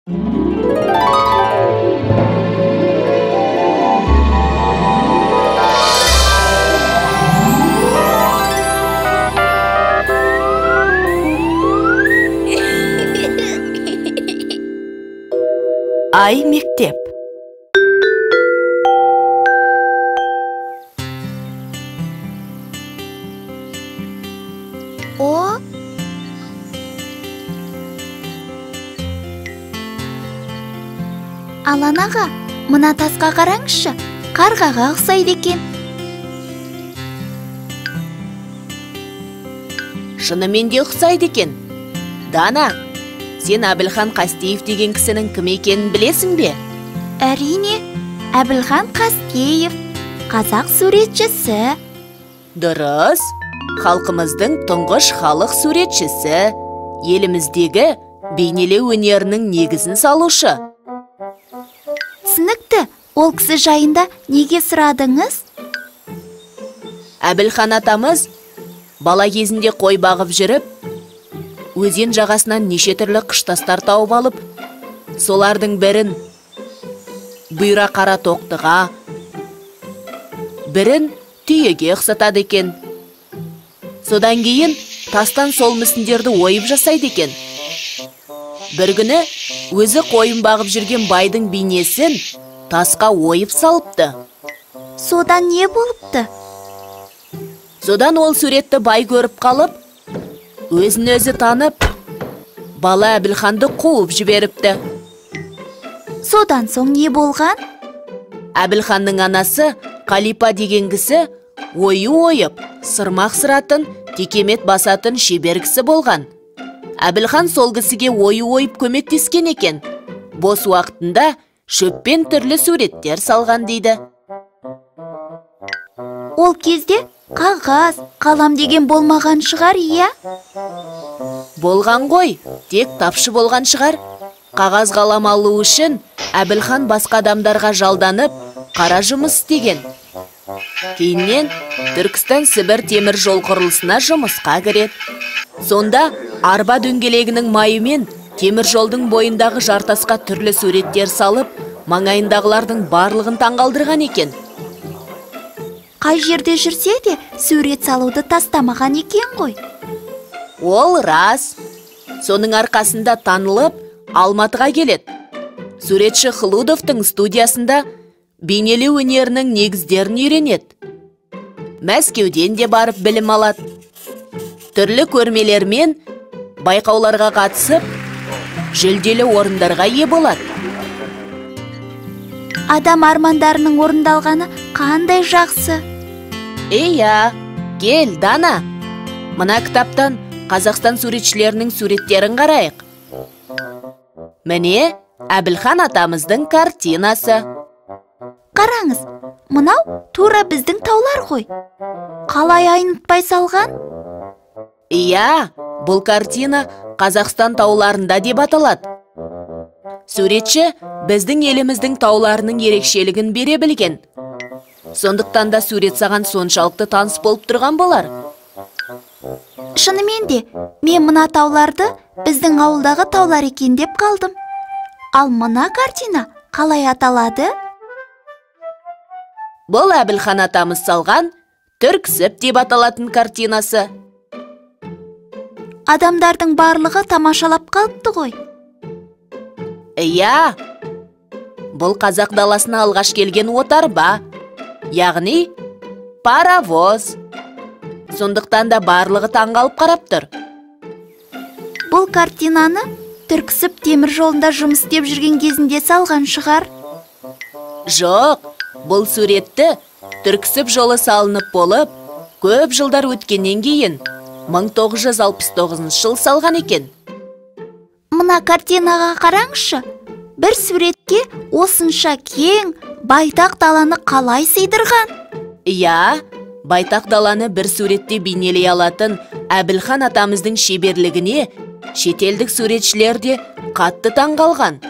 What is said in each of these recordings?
Ай мектеп. О, Алан аға, мына тасқа қараңызшы, қарғаға ұқсайды екен. Шынымен де ұқсайды екен. Дана, сен Әбілхан Қастеев деген кісінің кім екенін білесің бе? Әрине, Әбілхан Қастеев, қазақ суретшісі. Дұрыс, халқымыздың тұңғыш халық суретшісі, еліміздегі бейнелеу өнерінің негізін салушы. Түсінікті, ол кісі жайында неге сұрадыңыз? Әбілхан атамыз бала кезінде қой бағып жүріп, өзен жағасынан неше түрлі қыштастар тауып алып, солардың бірін бұйра қара тоқтыға, бірін түйеге ұқсатады екен. Содан кейін тастан сол мүсіндерді ойып жасайды екен. Бір күні өзі қойын бағып жүрген байдың бейнесін тасқа ойып салыпты. Содан не болыпты? Содан ол суретті бай көріп қалып, өзін өзі танып, бала Әбілханды қуып жіберіпті. Содан соң не болған? Әбілханның анасы Қалипа деген кісі ойы ойып, сырмақ сыратын, текемет басатын шебер кісі болған. Әбілхан сол кісіге ойы ойып көмектескен екен. Бос уақытында шөппен түрлі суреттер салған дейді. Ол кезде қағаз, қалам деген болмаған шығар, иә? Болған ғой, тек тапшы болған шығар. Қағаз қалам алу үшін Әбілхан басқа адамдарға жалданып, қара жұмыс істеген. Кейіннен Түркістан Сібір темір жол құрылысына жұмысқа кіреді. Сонда арба дөңгелегінің майымен темір жолдың бойындағы жартасқа түрлі суреттер салып, маңайындағылардың барлығын таңғалдырған екен. Қай жерде жүрсе де сурет салуды тастамаған екен ғой. Ол рас. Соның арқасында танылып, Алматыға келеді. Суретші Хлудовтың студиясында бейнелеу өнерінің негіздерін үйренеді. Мәскеуден де барып білім алады. Түрлі көрмелермен байқауларға қатысып, жүлделі орындарға ие болады. Адам армандарының орындалғаны қандай жақсы. Иә, кел, Дана. Мына кітаптан Қазақстан суретшілерінің суреттерін қарайық. Міне, Әбілхан атамыздың картинасы. Қараңыз, мынау тура біздің таулар ғой. Қалай айнытпай салған? Иә, бұл картина Қазақстан тауларында деп аталады. Суретші біздің еліміздің тауларының ерекшелігін бере білген. Сондықтан да сурет саған соншалықты таныс болып тұрған болар. Шынымен де, мен мына тауларды біздің ауылдағы таулар екен деп қалдым. Ал мына картина қалай аталады? Бұл Әбілхан атамыз салған Түрксіб деп аталатын картинасы. Адамдардың барлығы тамашалап қалыпты ғой. Иә, бұл қазақ даласына алғаш келген отарба, яғни паровоз. Сондықтан да барлығы таңғалып қарап тұр. Бұл картинаны Түрксіб темір жолында жұмыс істеп жүрген кезінде салған шығар. Жоқ, бұл суретті Түрксіб жолы салынып болып, көп жылдар өткеннен кейін 1969 жыл салған екен. Мына картинаға қараңызшы, бір суретке осынша кең, байтақ даланы қалай сыйдырған? Иә, байтақ даланы бір суретте бейнелей алатын Әбілхан атамыздың шеберлігіне шетелдік суретшілер де қатты таңғалған.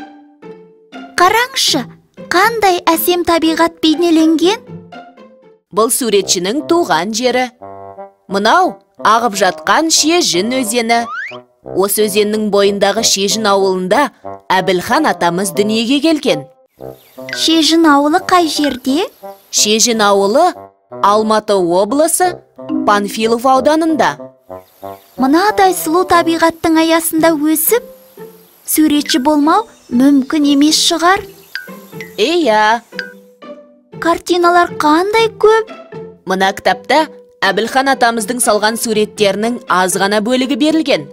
Қараңызшы, қандай әсем табиғат бейнеленген? Бұл суретшінің туған жері. Мынау ағып жатқан Шежін өзені. осы өзеннің бойындағы Шежін ауылында Әбілхан атамыз дүниеге келген. Шежін ауылы қай жерде? Шежін ауылы Алматы облысы Панфилов ауданында. Мынадай сұлу табиғаттың аясында өсіп, суретші болмау мүмкін емес шығар. Иә, Картиналар қандай көп. мына кітапта Әбілхан атамыздың салған суреттерінің аз ғана бөлігі берілген.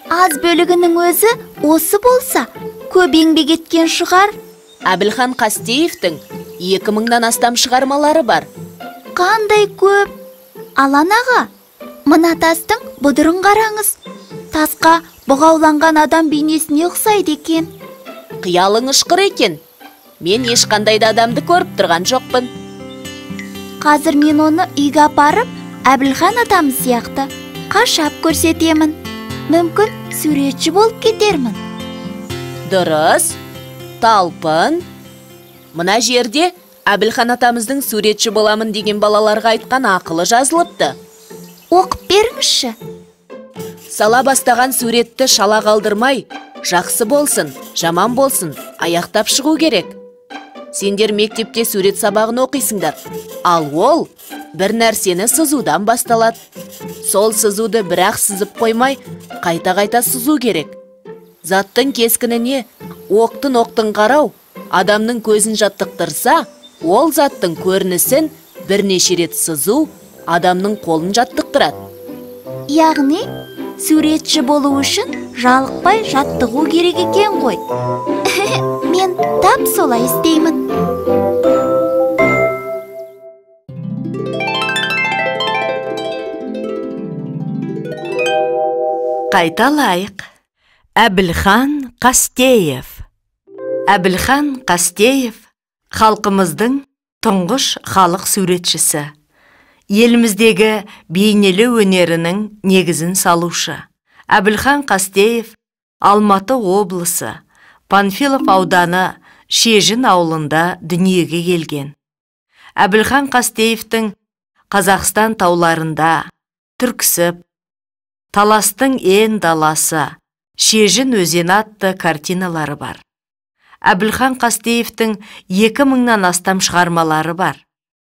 Аз бөлігінің өзі осы болса, көп еңбек еткен шығар. Әбілхан Қастеевтің 2000-нан астам шығармалары бар. Қандай көп. Алан аға, мына тастың бұдырын қараңыз. Тасқа бұғауланған адам бейнесіне ұқсайды екен. Қиялың ұшқыр екен. Мен ешқандай да адамды көріп тұрған жоқпын. Қазір мен оны үйге апарып, Әбілхан атамыз сияқты қашап көрсетемін. Мүмкін суретші болып кетермін. Дұрыс, талпын. Мына жерде Әбілхан атамыздың суретші боламын деген балаларға айтқан ақылы жазылыпты. Оқып беріңізші. Сала бастаған суретті шала қалдырмай, жақсы болсын, жаман болсын, аяқтап шығу керек. Сендер мектепте сурет сабағын оқисыңдар, ал ол бір нәрсені сызудан басталады. Сол сызуды бірақ сызып қоймай, қайта-қайта сызу керек. Заттың кескініне оқтын қарау адамның көзін жаттықтырса, ол заттың көрінісін бірнеше рет сызу адамның қолын жаттықтырады. Яғни, суретші болу үшін жалықпай жаттығу керек екен ғой. Мен тап солай істеймін. Қайталайық. Әбілхан Қастеев. Әбілхан Қастеев халқымыздың тұңғыш халық суретшісі. Еліміздегі бейнелі өнерінің негізін салушы. Әбілхан Қастеев Алматы облысы Панфилов ауданы Шежін ауылында дүниеге келген. Әбілхан Қастеевтің Қазақстан тауларында, Түрксіб, Таластың ен даласы, Шежін өзені атты картиналары бар. Әбілхан Қастеевтің 2000-нан астам шығармалары бар.